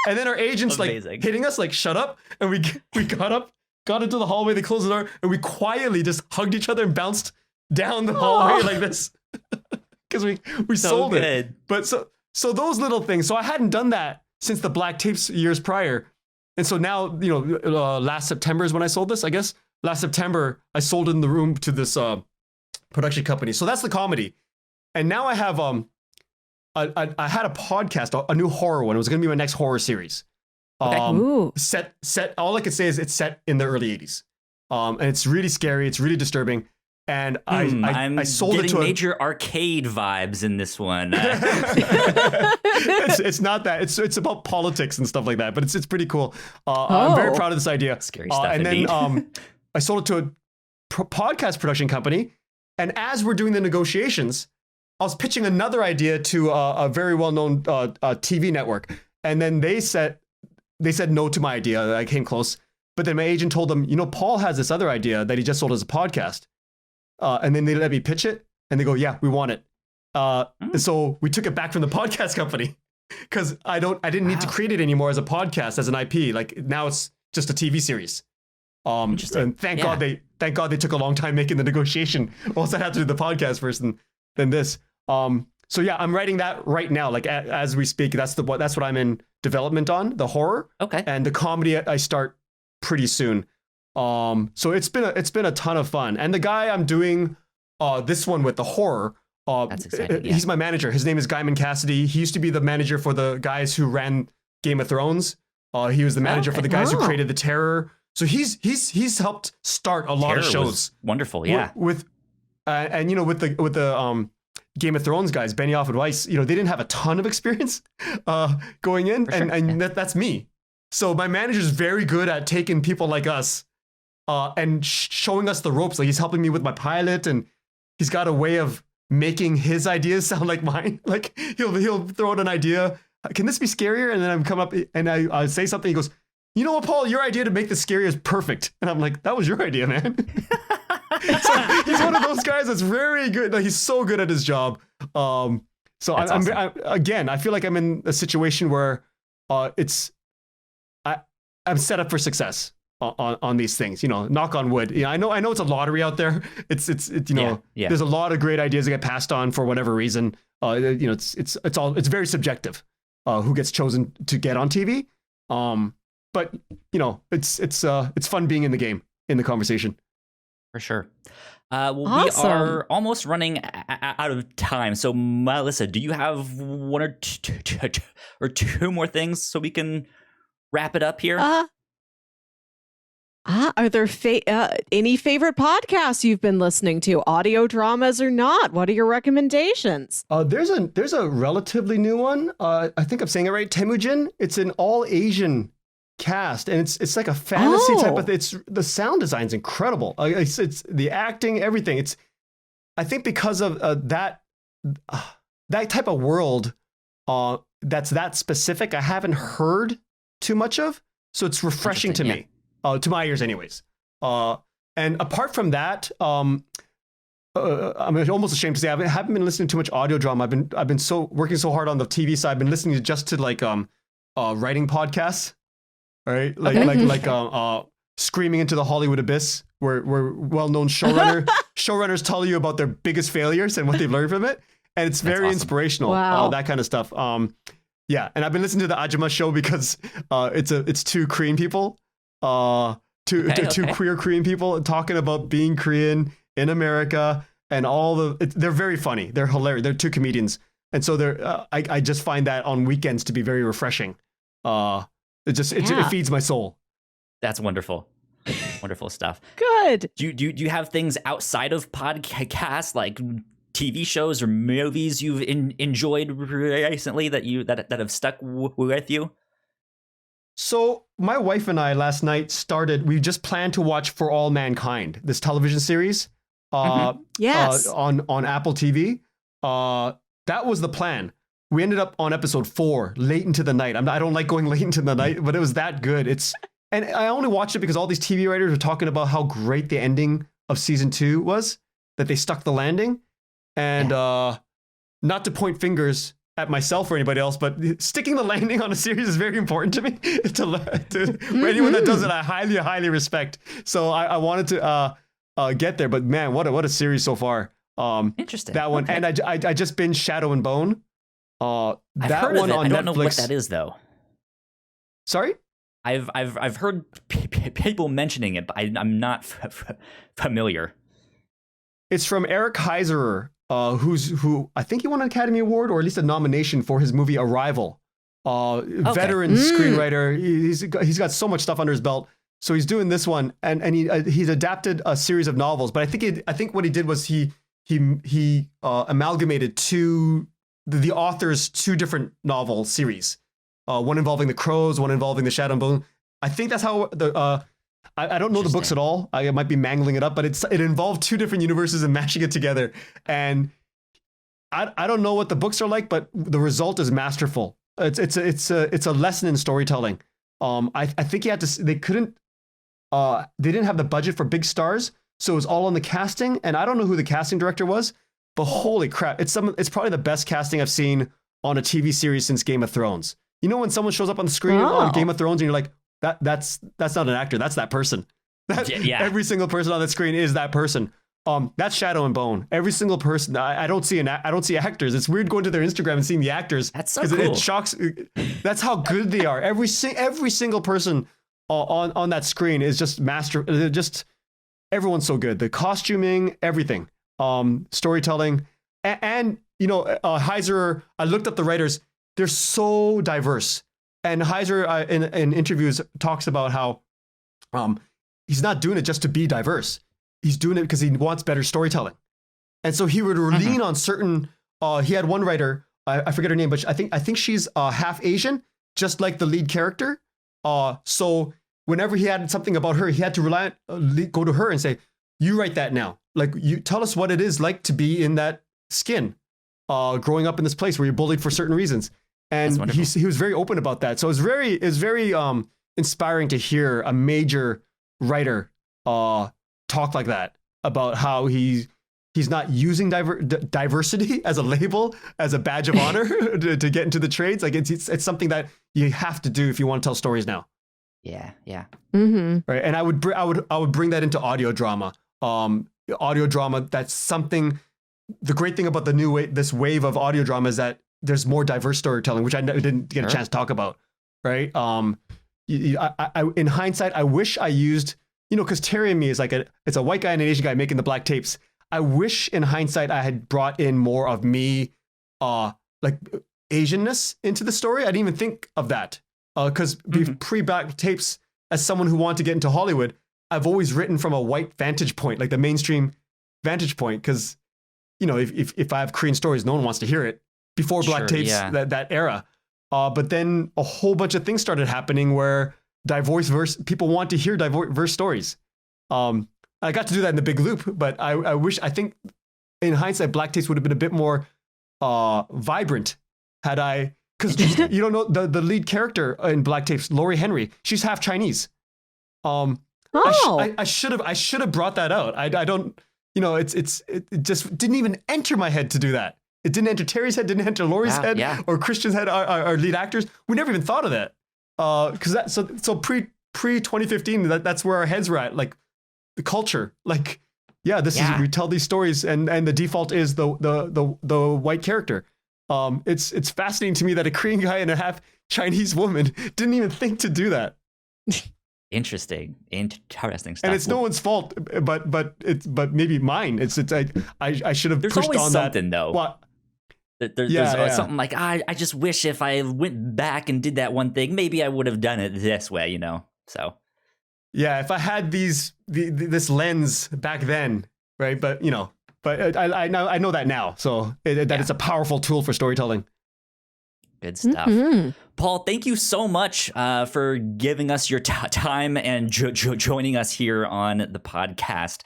and then our agents Amazing. like hitting us, like, shut up. And we got up, got into the hallway, they closed the door, and we quietly just hugged each other and bounced down the hallway like this. Because we sold it. But so those little things. So I hadn't done that since the Black Tapes years prior. And so now, last September is when I sold this, I guess. Last September, I sold it in the room to this production company. So that's the comedy. And now I have I had a podcast, a new horror one. It was going to be my next horror series. Set. All I could say is it's set in the early 80s. And it's really scary. It's really disturbing. And I sold it to major arcade vibes in this one. It's not that. It's about politics and stuff like that. But it's pretty cool. I'm very proud of this idea. Scary stuff. And then I sold it to a podcast production company. And as we're doing the negotiations, I was pitching another idea to a very well-known TV network. And then they said no to my idea. I came close. But then my agent told them, Paul has this other idea that he just sold as a podcast. And then they let me pitch it, and they go, "Yeah, we want it." And so we took it back from the podcast company because I didn't need to create it anymore as a podcast, as an IP. Like now it's just a TV series. And thank God they took a long time making the negotiation. Also, I had to do the podcast first, and then this. So yeah, I'm writing that right now. Like as we speak, that's what I'm in development on, the horror. Okay. And the comedy I start pretty soon. So it's been a ton of fun. And the guy I'm doing this one with, the horror, that's exciting. Yeah. He's my manager. His name is Guyman Cassidy. He used to be the manager for the guys who ran Game of Thrones. He was the manager for the guys who created The Terror. So he's helped start a lot of shows. Wonderful, yeah. With the Game of Thrones guys, Benioff and Weiss, they didn't have a ton of experience going in, sure. and that's me. So my manager's very good at taking people like us and showing us the ropes. Like he's helping me with my pilot, and he's got a way of making his ideas sound like mine. Like he'll throw out an idea. Can this be scarier? And then I'm come up and I say something. He goes, "You know what, Paul? Your idea to make this scary is perfect." And I'm like, "That was your idea, man." So he's one of those guys that's very good. Like, he's so good at his job. So awesome. I feel like I'm in a situation where I'm set up for success on these things. Knock on wood. I know it's a lottery out there. It's there's a lot of great ideas that get passed on for whatever reason. It's very subjective. Who gets chosen to get on TV? But it's fun being in the game, in the conversation. For sure. Awesome. We are almost running out of time. So, Melissa, do you have one or two more things so we can wrap it up here? Are there any favorite podcasts you've been listening to, audio dramas or not? What are your recommendations? There's a relatively new one. I think I'm saying it right. Temujin. It's an all Asian cast, and it's like a fantasy type of. It's the sound design's incredible. It's the acting, everything. I think because of that type of world, that's that specific. I haven't heard too much of, so it's refreshing to me. To my ears anyways. And apart from that, I'm almost ashamed to say I haven't been listening to too much audio drama. I've been working so hard on the TV side. I've been listening just to writing podcasts. All right, like Screaming into the Hollywood Abyss, where well-known showrunners tell you about their biggest failures and what they've learned from it, and it's very inspirational. Wow. That kind of stuff. Yeah, and I've been listening to the Ajima show because it's two Korean people. Two queer Korean people talking about being Korean in America, and they're very funny. They're hilarious. They're two comedians, and so I just find that on weekends to be very refreshing. It feeds my soul. That's wonderful. Wonderful stuff. Good. Do you have things outside of podcasts, like TV shows or movies you've enjoyed recently that have stuck with you? So my wife and I last night we just planned to watch For All Mankind, this television series Yes. on Apple TV. That was the plan. We ended up on episode 4 late into the night. I don't like going late into the night, but it was that good. And I only watched it because all these TV writers were talking about how great the ending of season 2 was, that they stuck the landing. And not to point fingers at myself or anybody else, but sticking the landing on a series is very important to me. For anyone that does it, I highly, highly respect. So I wanted to get there, but man, what a series so far. Interesting. That one, okay. and I just binged Shadow and Bone. I've That heard one of it. on I don't Netflix. know what that is though. Sorry? I've heard people mentioning it, but I'm not familiar. It's from Eric Heiserer, who I think he won an Academy Award or at least a nomination for his movie Arrival. Veteran screenwriter. He's got so much stuff under his belt. So he's doing this one, and he's adapted a series of novels. But I think what he did was he amalgamated the author's 2 different novel series. One involving the Crows, one involving the Shadow and Bone. I think that's how I don't know the books at all. I might be mangling it up, but it involved 2 different universes and mashing it together. And I don't know what the books are like, but the result is masterful. It's a lesson in storytelling. I think they didn't have the budget for big stars, so it was all on the casting. And I don't know who the casting director was, but holy crap, it's probably the best casting I've seen on a TV series since Game of Thrones. You know when someone shows up on the screen on Game of Thrones and you're like, that's not an actor, that's that person. Every single person on that screen is that person. That's Shadow and Bone. Every single person. I don't see actors. It's weird going to their Instagram and seeing the actors. That's so cool. cool. It shocks. That's how good they are. Every single person on that screen is just everyone's so good. The costuming, everything, storytelling, and Heiser. I looked up the writers. They're so diverse. And Heiser in interviews talks about how he's not doing it just to be diverse. He's doing it because he wants better storytelling. And so he would lean on certain. He had one writer, I forget her name, but I think she's half Asian, just like the lead character. So whenever he had something about her, he had to go to her and say, "You write that now. Like, you tell us what it is like to be in that skin, growing up in this place where you're bullied for certain reasons." And he was very open about that. So it was very inspiring to hear a major writer talk like that about how he's not using diversity as a label, as a badge of honor to get into the trades. Like it's something that you have to do if you want to tell stories now. Yeah. Mm-hmm. Right. And I would bring that into audio drama. Audio drama. That's something. The great thing about this wave of audio drama is that there's more diverse storytelling, which I didn't get a chance to talk about. Right. In hindsight, I wish I used, because Terry and me is it's a white guy and an Asian guy making the black tapes. I wish in hindsight I had brought in more of me, like Asianness into the story. I didn't even think of that. Because pre-black tapes, as someone who wanted to get into Hollywood, I've always written from a white vantage point, like the mainstream vantage point. Because, if I have Korean stories, no one wants to hear it. Before black tapes, that era. But then a whole bunch of things started happening where people want to hear diverse stories. I got to do that in The Big Loop, but I think in hindsight, black tapes would have been a bit more vibrant had I, because you don't know the lead character in black tapes, Laurie Henry, she's half Chinese. I should have brought that out. I don't, it just didn't even enter my head to do that. It didn't enter Terry's head, didn't enter Laurie's head or Christian's head, our lead actors. We never even thought of that. Because so pre 2015, that's where our heads were at, like the culture. Like, we tell these stories and the default is the white character. It's fascinating to me that a Korean guy and a half Chinese woman didn't even think to do that. Interesting stuff. And it's no one's fault, but maybe mine. I should have There's pushed always on something that. though. What? There's something like I just wish if I went back and did that one thing, maybe I would have done it this way, So Yeah, if I had this lens back then, right? But I know that now. So that it's a powerful tool for storytelling. Good stuff. Mhm. Paul, thank you so much for giving us your time and joining us here on the podcast.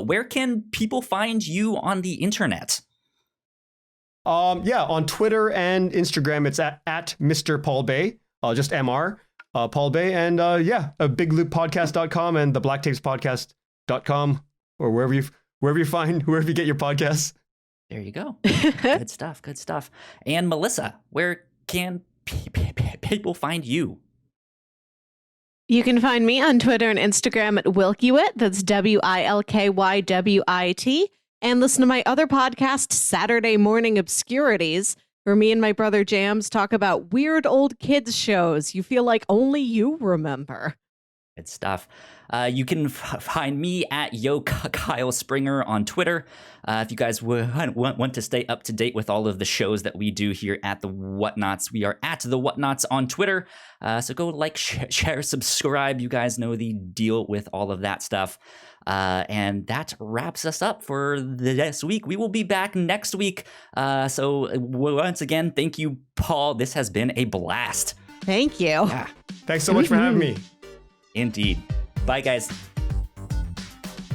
Where can people find you on the internet? On Twitter and Instagram, it's at Mr. Paul Bay, just Mr. Paul Bay, and biglooppodcast.com and theblacktapespodcast.com, or wherever you get your podcasts. There you go. Good stuff. Good stuff. And Melissa, where can people find you? You can find me on Twitter and Instagram at Wilkywit. That's WILKYWIT. And listen to my other podcast, Saturday Morning Obscurities, where me and my brother Jams talk about weird old kids shows you feel like only you remember. Good stuff. You can find me at Kyle Springer on Twitter. If you guys want to stay up to date with all of the shows that we do here at the Whatnauts, we are at the Whatnauts on Twitter. So go like, share, subscribe. You guys know the deal with all of that stuff. And that wraps us up for this week. We will be back next week. So once again, thank you, Paul. This has been a blast. Thank you. Yeah, Thanks so much for having me. indeed. Bye, guys.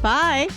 Bye.